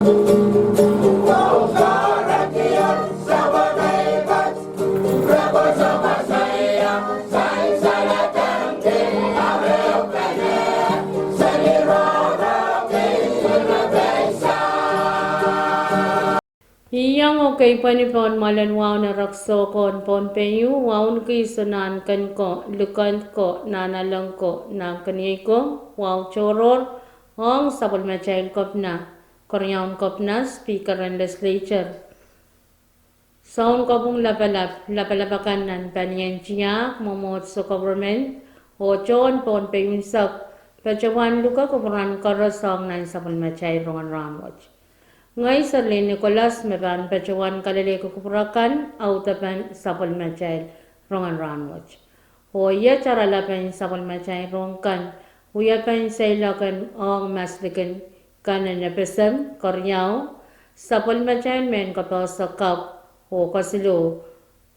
Iyang okay panipon malanwaw na rakso kon Pohnpei waun ki sunan kan ko lukan ko nanalang ko na kaniyay ko wow choror ong sabol machail kop na koryaun kop na speaker and legislature sound ko pong lapalapakan nan panyan chiyak momot so government o chon Pohnpei minsak pachawan luka ko peran karasong nan sabol machail rongan Rahnwet Ngay sa Nicolas meban pacuan kalile kukupurakan autapan sapol machail rongan Rahnwet. O iya cara lapan sapol machail rongkan uyapan sa ilakan ong maslikan kanan na pesam koryaw sapol machail men kapal sa kap o kasilo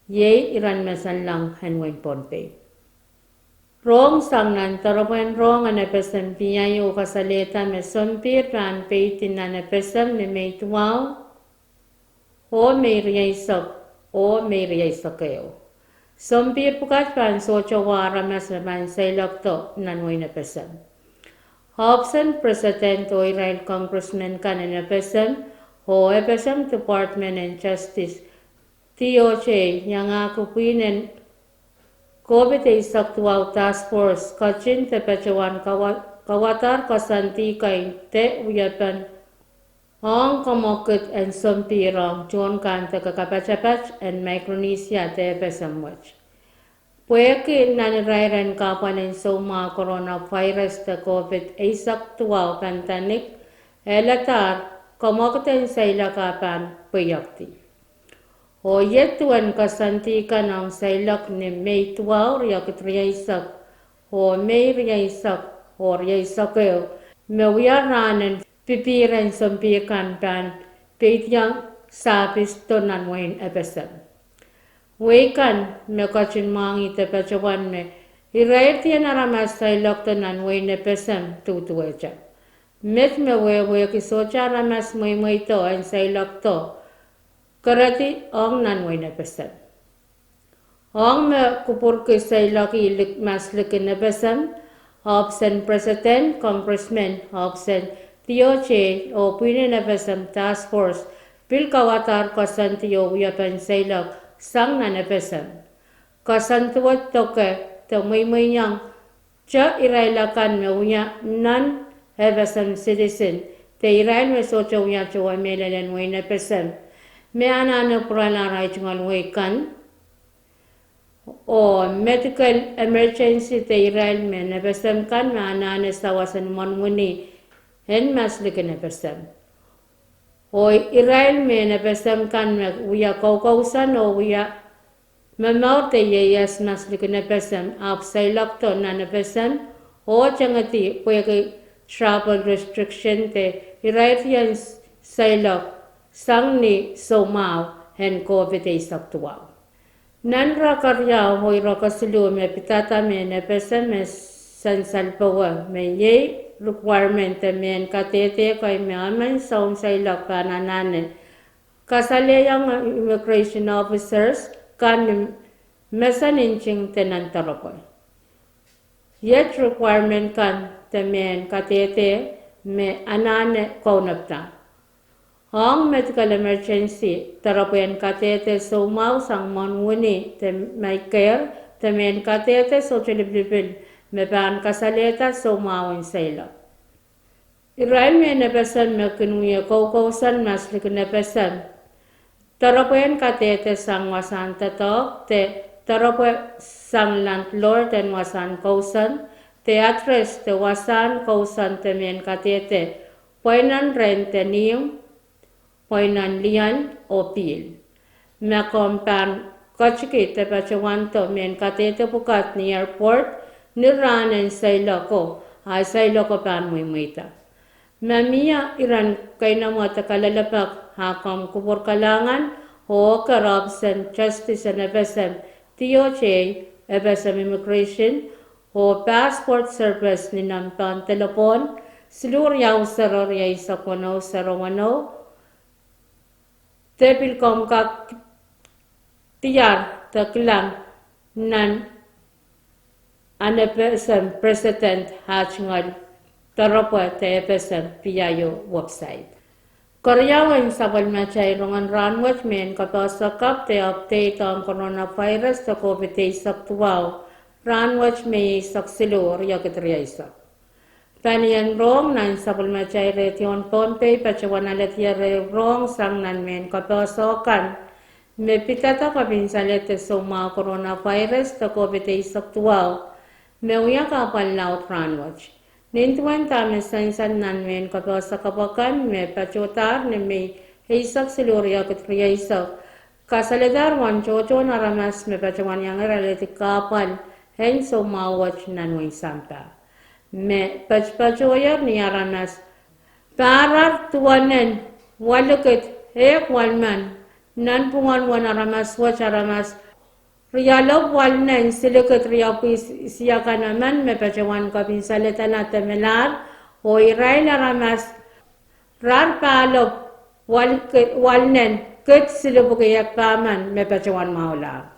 ye iran masan lang hanwain Pohnpei. Rong sang nan tarapan rong ana pesam piyayo kasaleta me sompir ran peitin ana pesam ne may tuwaw o may riyaisak o may riyaisak Sompir pukat pan socho wara mas naman sa ilokto nanway na pesam. Hobson President o Israel Congressman ka na pesam o pesam Department and Justice TOJ yang ako pinin COVID saktual task force kacin te pacawan kawatar kasanti kay te uyapan ong komokit and sompirong John kan te kakapachapach and Micronesia te pesamwach. Puekin nanirairan kapan en soma coronavirus te COVID saktual pantanik elatar komokit en sa ilakapan puyakti. O yetuan kasanti ka ng sailak ni May 12 yakit riyaisak o May riyaisak o riyaisak mewiyaranan pipiran sampikan pan petyang sapis tonan wain epesem. Wekan mekachin mangi te pechawan me iraitian aramas sailak tonan wain epesem tutuecha. Met mewe kisocha aramas may to ang sailak to. Karati ong nanway na pesam. Ong me kupur ke sa ilaki ilik maslikin na pesam, Hobson President, Congressman, Hobson TOJ o pwede na pesam task force, pil kawatar kasantiyo uyapan sa ilak sang na pesam. Kasantuwat toke, may niyang cha irailakan me uya nan hebesam citizen, te irail me socho uya chuwa melalan way na pesam. May anano pralaray chungal wekan o medical emergency te Israel me napesam kan may anano sawasan manmuni en maslikin napesam. O Israel me napesam kan may uya kaukausan o uya mamaw te yeyas maslikin napesam apsailak to na napesam o changati pwede travel restriction te Israel yan sailak sang ni somaw hen COVID saktuaw. Nan rakaryaw hoy rakasilu me pitata me ne pesem me sansalpawa me ye requirement men katete kay me aman saung sa ilakananane. Kasale yang immigration officers kan mesaninching tenantarakoy. Yet requirement kan temen katete me anane kaunapta. Ang medical emergency tarapuyan katete somaw sang manwuni te may care te men katete so chiliblibil me pan kasaleta somaw in saila. Israel me nepesan me kinuya kausan maslik nepesan. Tarapuyan katete sang wasan tatok te tarapu sang landlord and wasan kausan te address te wasan kausan te men katete poinan rent te niyong Poinan lian o pil. Makompan kachiki te pachawanto men katete pukat ni airport ni ranen sa iloko ay sa iloko pan muimita. Mamia iran kay na mo takalalapak hakam kubur kalangan o corruption justice and FSM TOJ FSM immigration o passport service ni nampan telepon silur yaw saror yay sa kono sa Romano Tepil kom ka tiar taklang nan ane person president hachngal taropa te person piyayo website. Koryawan sabal macay rongan Rahnwet men kapasakap te update ang coronavirus ta COVID-19 tuwaw. Rahnwet may saksilo riyakitriya isa. Panian rong nan sabal macay retion Pohnpei pachawan alat yare rong sang nan men kapasakan. Me pitata kabinsalet te soma coronavirus ta COVID-19 tuwaw. Me uya kapal laut Rahnwet. Nintuan tamen sansan nan men kapasa kapakan me pachotar ne me heisak siluria ketriya isak. Kasaledar wan chocho naramas me pachawan yang eraleti kapal hen so mawach nan wen sampa. Me pachoyar ni aramas parar tuanen waluket ek walman nan pungan wan aramas wach aramas Riyalog walnen siluket riyapis siyakan naman me pachawan kapin salita na temelar o iray na ramas rar palop walnen ket silubukayak paman me pachawan maula.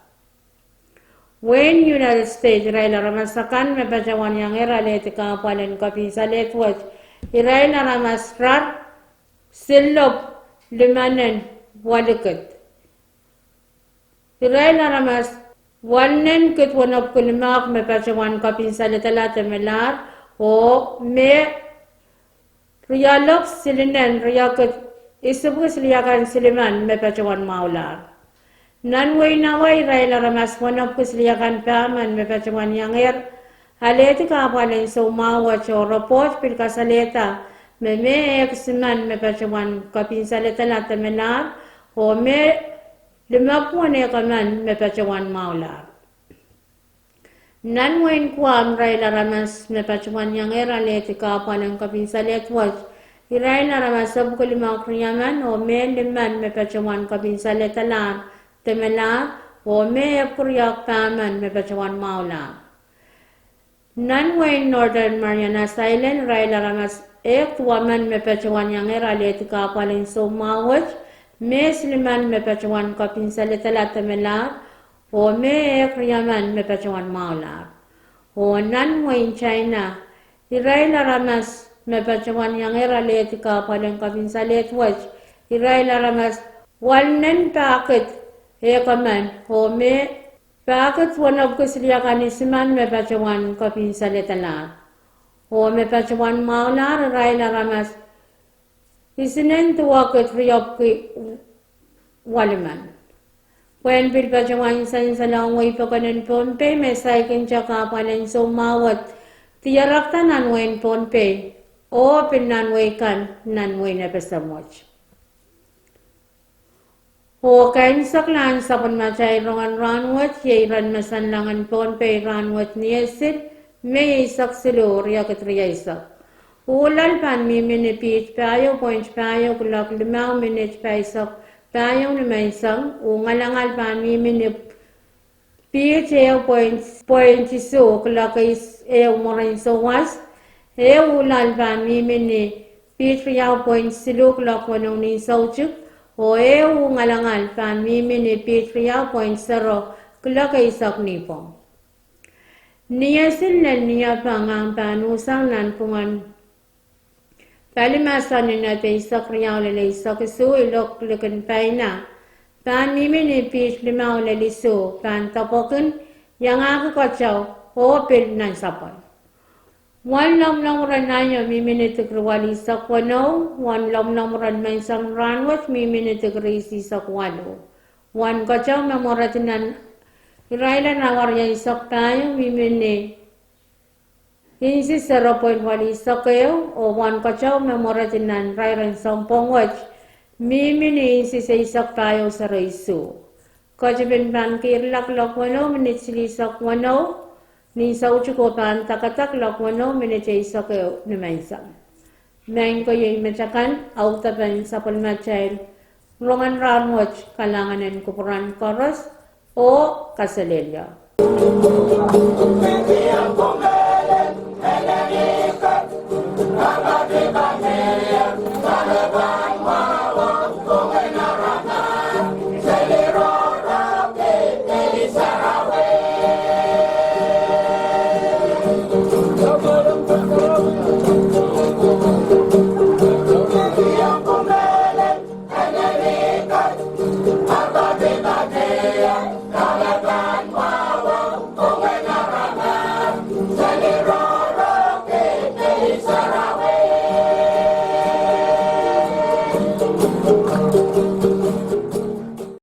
When United States iray na ramasakan me pachawan yang iraleti kapalan kapin salit wach iray na ramas rar silop limanen waluket. Iray na ramas Walnen ket wanap kulimak me pachawan kapin salita temelar o me riyalok silinen riyaket isubus liyakan siliman me pachawan maular. Nanway naway rayla ramas wanap kusliyakan paman me pachawan yanger haleti kapalan so mawa cho report pil kasaleta me eksiman me pachawan kapin salita temelar o me Limapuan kaman me pachawan maular. Nanwain kuam rayla ramas me pachawan yang eraleti kapalan kapin salet wach. Irayla ramas sab kulimak riyaman o me liman me pachawan kapin salet alar temelar o me puryak paman me pachawan maular. Nanwain Northern Marianas Island rayla ramas tuaman me pachawan yang eraleti kapalan so mawach. Me siliman me pachawan kapin salita temelar o me ekriyaman me pachawan maular. O nanwain China irayla ramas me pachawan yang eraleti kapalan kapin salit wach irayla ramas walnen paket ekaman o me paket wanap kusliyakan isiman me pachawan kapin salita lar. O me pachawan maular irayla ramas Isinen tuwa ket riyap ki waliman. When bil pachawan san salang way pakanan Pohnpei me saikin chaka panan so mawat tiyarakta nanwain Pohnpei o pin nanway kan nanway na pesamoch. O kain saklan sapon machay rongan Rahnwet yairan masanlangan Pohnpei Rahnwet niyesit me isak silo riyaket riyasak. Ulal pan mi minipit payo point payo kulak 5 minutes paisak payo ni maisang ungalangal pan mi minip pit point so kulak is morain so was ulal pan mi mini pit point silo kulak wanong ni sauchuk o ungalangal pan mi mini pit point 0 kulak isak nipong. Niyasin na niya pangang panusang nan pungan Palimasan ni natin isak riyaw laliso kisu ilok lukan paina. Pan mimini pis limaw laliso pan tapokin yang ako kachaw o pil nan sapon. Wan lam ran nayo mimini tigrawali isak wano, wan lam ran may isang Rahnwet mimini tigrisi isak walo. Wan kachaw memoratinan irayla nawarya isak tayo mimini Insi 0.1 isakeo o 1 kachaw memoratinan rayran sampong wach mimini insi sa isak tayo sa raiso. Kajabin pan kirlak lakwano minit silisak wano ni sa uchuko pan takatak lakwano minit isakeo numansam. Main ko yung machakan autapan sa palmachayl Rongen Rahnwet kalanganan kupuran koros o kasalilya. Bye.